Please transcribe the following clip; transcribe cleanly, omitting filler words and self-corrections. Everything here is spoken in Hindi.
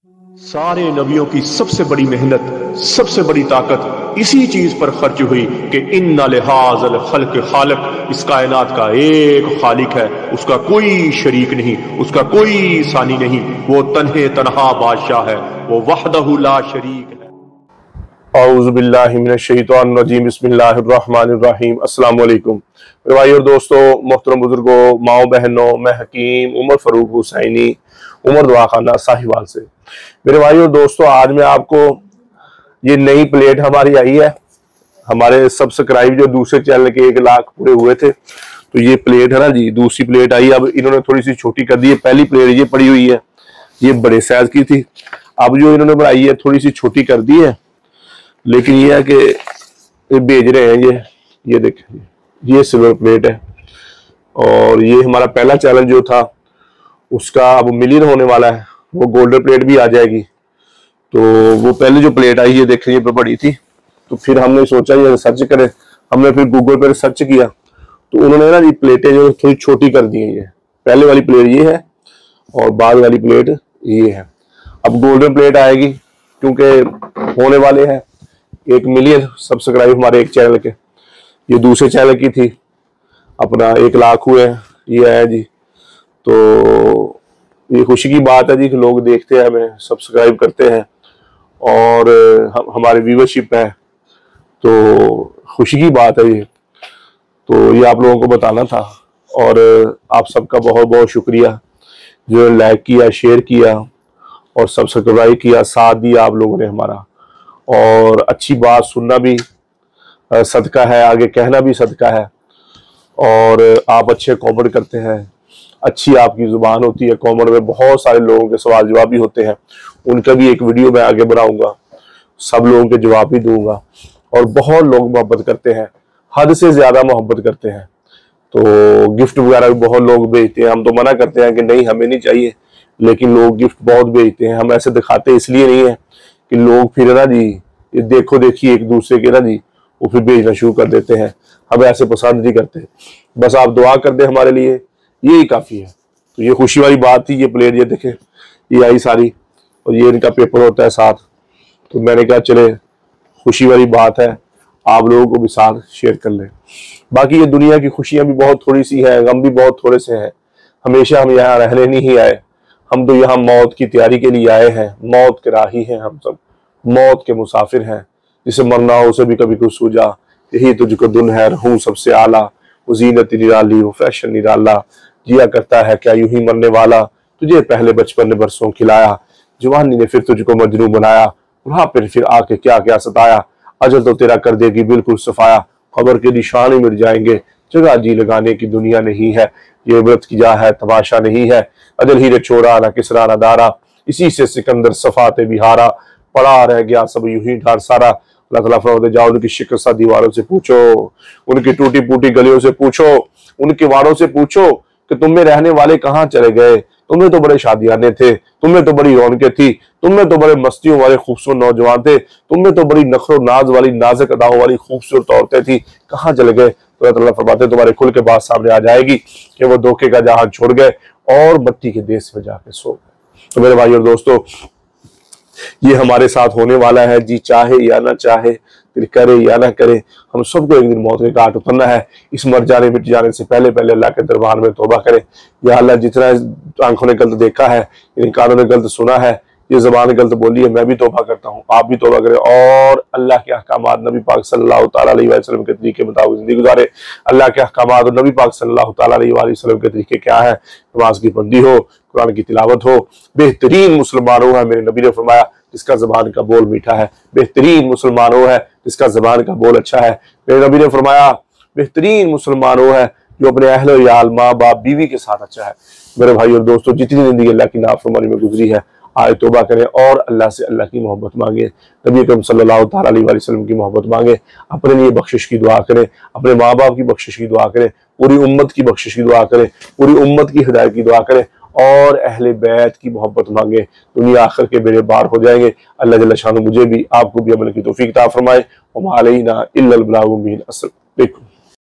सारे नबियों की सबसे बड़ी मेहनत, सबसे बड़ी ताकत इसी चीज पर खर्च हुई कि इन्ना लिहाज़ल खल्क़ खालिक, इस कायनात का एक खालिक है, उसका कोई शरीक नहीं, उसका कोई सानी नहीं, वो तन्हे तन्हा बादशाह है, वो वहदहु ला शरीक है। औज़ु बिल्लाहि मिनश शैतानिर रजीम, बिस्मिल्लाहिर रहमानिर रहीम। अस्सलाम वालेकुम मेरे भाई और दोस्तों, मोहतरम बुजुर्गों, माओ बहनों, मैं हकीम उमर फरूक हुसैनी उमर दुआ खाना साहिवाल से। मेरे भाई और दोस्तों, आज मैं आपको ये नई प्लेट हमारी आई है। हमारे सब्सक्राइब जो दूसरे चैनल के 1 लाख पूरे हुए थे, तो ये प्लेट है ना जी, दूसरी प्लेट आई। अब इन्होंने थोड़ी सी छोटी कर दी है। पहली प्लेट ये पड़ी हुई है, ये बड़े साइज की थी। अब जो इन्होंने बनाई है थोड़ी सी छोटी कर दी है, लेकिन ये है कि ये भेज रहे हैं। ये देखें, ये सिल्वर प्लेट है। और ये हमारा पहला चैलेंज जो था उसका अब मिलियन होने वाला है, वो गोल्डन प्लेट भी आ जाएगी। तो वो पहले जो प्लेट आई ये देखें, ये बड़ी थी। तो फिर हमने सोचा ये सर्च करें, हमने फिर गूगल पर सर्च किया, तो उन्होंने ना ये प्लेटें जो थोड़ी छोटी कर दी हैं। ये पहले वाली प्लेट ये है और बाद वाली प्लेट ये है। अब गोल्डन प्लेट आएगी क्योंकि होने वाले हैं 1 मिलियन सब्सक्राइब हमारे एक चैनल के। ये दूसरे चैनल की थी, अपना 1 लाख हुए, ये है जी। तो ये खुशी की बात है जी कि लोग देखते हैं, हमें सब्सक्राइब करते हैं और हमारी व्यूवरशिप है, तो खुशी की बात है ये। तो ये आप लोगों को बताना था और आप सबका बहुत बहुत शुक्रिया जो लाइक किया, शेयर किया और सब्सक्राइब किया, साथ दिया आप लोगों ने हमारा। और अच्छी बात सुनना भी सदका है, आगे कहना भी सदका है। और आप अच्छे कमेंट करते हैं, अच्छी आपकी जुबान होती है। कमेंट में बहुत सारे लोगों के सवाल जवाब भी होते हैं, उनका भी एक वीडियो मैं आगे बनाऊंगा, सब लोगों के जवाब भी दूंगा। और बहुत लोग मोहब्बत करते हैं, हद से ज्यादा मोहब्बत करते हैं। तो गिफ्ट वगैरह भी बहुत लोग भेजते हैं। हम तो मना करते हैं कि नहीं, हमें नहीं चाहिए, लेकिन लोग गिफ्ट बहुत भेजते हैं। हम ऐसे दिखाते इसलिए नहीं है कि लोग फिर ना जी ये देखो देखी एक दूसरे के ना जी वो फिर भेजना शुरू कर देते हैं। हम ऐसे पसंद नहीं करते। बस आप दुआ कर दे हमारे लिए, यही काफी है। तो ये खुशी वाली बात थी। ये प्लेट ये देखें, ये आई सारी, और ये इनका पेपर होता है साथ। तो मैंने कहा चले खुशी वाली बात है, आप लोगों को भी साथ शेयर कर लें। बाकी ये दुनिया की खुशियां भी बहुत थोड़ी सी है, गम भी बहुत थोड़े से हैं। हमेशा हम यहाँ रहने नहीं आए, हम तो यहाँ मौत की तैयारी के लिए आए हैं। मौत के राही हैं हम सब, मौत के मुसाफिर हैं। जिसे मरना हो उसे भी कभी कुछ सूझा, यही तुझको दुन है, रहूं सबसे आला। वो जीनत निराली, वो फैशन निराला, जिया करता है क्या यूं ही मरने वाला। तुझे पहले बचपन ने बरसों खिलाया, जवानी ने फिर तुझको मजनू बनाया। बुढ़ापे फिर आके क्या क्या सताया, अजल तो तेरा कर देगी बिल्कुल सफाया। खबर के निशान मिट जाएंगे, जगह जी लगाने की दुनिया नहीं है। ये इबरत की जा है, तमाशा नहीं है। अजल ही रे छोरा, ना किसरा ना दारा, इसी से सिकंदर सफाते बिहारा। पड़ा रह गया सब यूं ही ढार सारा। अल्लाह ताला फरमाते जाओ उनकी शिकस्त दीवारों से पूछो, उनकी टूटी फूटी गलियों से पूछो, उनके वारों से पूछो कि तुम में रहने वाले कहाँ चले गए। तुम्हें तो बड़े शादियाने थे, तुम्हें तो बड़ी रौनकें थी, तुम्हें तो बड़े मस्तियों वाले खूबसूरत नौजवान थे, तुम्हें तो बड़ी नखरो नाज वाली नाजुक अदाओं वाली खूबसूरत औरतें थी, कहाँ चले गए। तो अल्लाह ताला फरमाते तुम्हारे खुल के बात सामने आ जाएगी कि वो धोखे का जहाज छोड़ गए और मट्टी के देश में जाके सो गए। तो मेरे भाई और दोस्तों, ये हमारे साथ होने वाला है, जी चाहे या ना चाहे, फिर करे या ना करे, हम सबको एक दिन मौत के घाट उतरना है। इस मर जाने मिट जाने से पहले पहले अल्लाह के दरबार में तौबा करें। या अल्लाह, जितना आंखों ने गलत देखा है, इन कानों ने गलत सुना है, ये ज़बान ने गलत बोली है, मैं भी तौबा करता हूँ, आप भी तौबा करें और अल्लाह के अहकामात नबी पाक सल्लल्लाहु तआला अलैहि वसल्लम के तरीके मुताबिक जिंदगी गुजारे। अल्लाह के अहकामात और नबी पाक सल्लल्लाहु तआला अलैहि वसल्लम के तरीके क्या है? नमाज की बंदी हो, कुरान की तिलावत हो। बेहतरीन मुसलमान हो है, मेरे नबी ने फरमाया, जिसका ज़बान का बोल मीठा है। बेहतरीन मुसलमान हो है जिसका ज़बान का बोल अच्छा है। मेरे नबी ने फरमाया, बेहतरीन मुसलमान हो है जो अपने अहले याल, माँ बाप, बीवी के साथ अच्छा है। मेरे भाई और दोस्तों, जितनी जिंदगी अल्लाह की नाफरमानी में गुजरी है, आए तौबा करें और अल्लाह से अल्लाह की मोहब्बत मांगे, नबी अकरम सल्लल्लाहु तआला अलैहि वसल्लम की मोहब्बत मांगे, अपने लिए बख्शिश की दुआ करें, अपने माँ बाप की बख्शिश की दुआ करें, पूरी उम्मत की बख्शिश की दुआ करें, पूरी उम्मत की हिदायत की दुआ करें और अहले बैत की मोहब्बत मांगे। दुनिया आखिर के बेड़े पार हो जाएंगे। अल्लाह जल्ल शान मुझे भी आपको भी अमल की तौफीक अता फरमाए। वमा अलैना इल्लल बलागुल मुबीन। अस्सलाम वालेकुम।